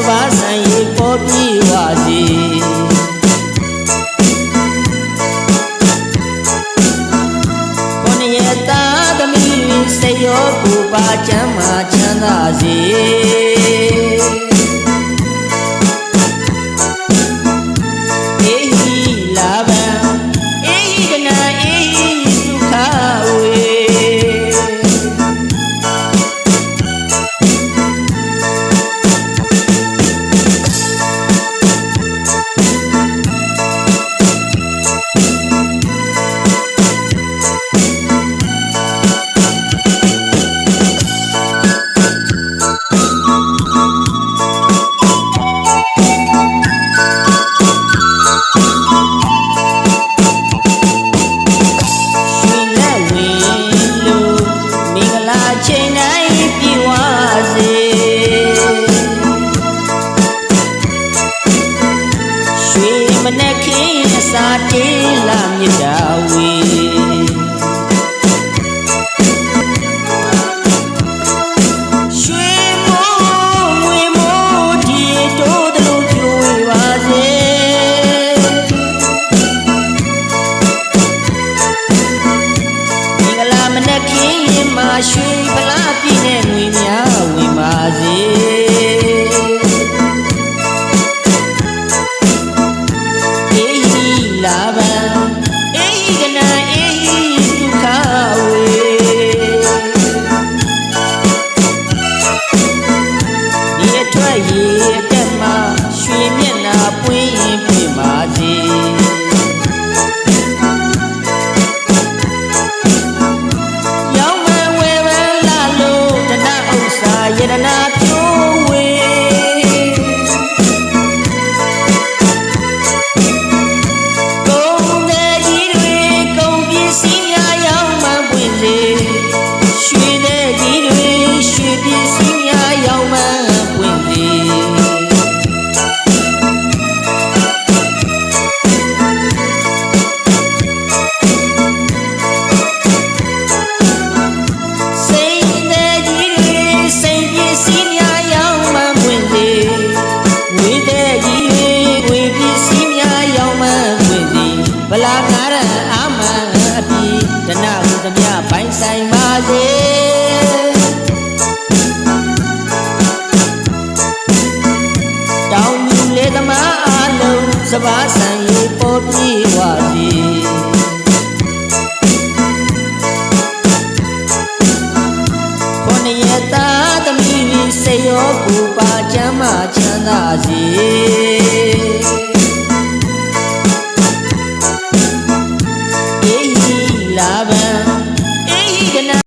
ဘာဆန်ရေပေါ်ပြေးဝစီခွန်ရဲ့သားသမီးစိတ်ရောကိုယ်ပါချမ်းသာချမ်းသာစေမနဲ့ခင်းအစာတေးလာမြစ်တာဝေရွှေမိုးငွေမိုးဒီတိုးတလို့ပြိုဝေပါစေဒီကလာမနဲ့ခင်းမှာရွှေဖလားပြည့်နဲ့ငွေများဝင်ပါစေလာဘံအေးကနာအေးဒုက္ခဝေဒီအထွက်ရေအတက်မှာရွှေမျက်နှာပွင့်ရင်ပြပါစေရောင်းမဝယ်ပန်းလာလို့တဏှဥစ္စာယတနာပြိုးဝေဗလာကားရအာမန်အပြီးတဏှဟုသမျှပိုင်ဆိုင်ပါစေတောင်မြူလေသမားအလုံးစပါးဆန်ရေပေါ်ပြေးဝစီခွန်ရဲ့သားသမီးစိတ်ရောကိုယ်ပါချမ်းသာချမ်းသာစေ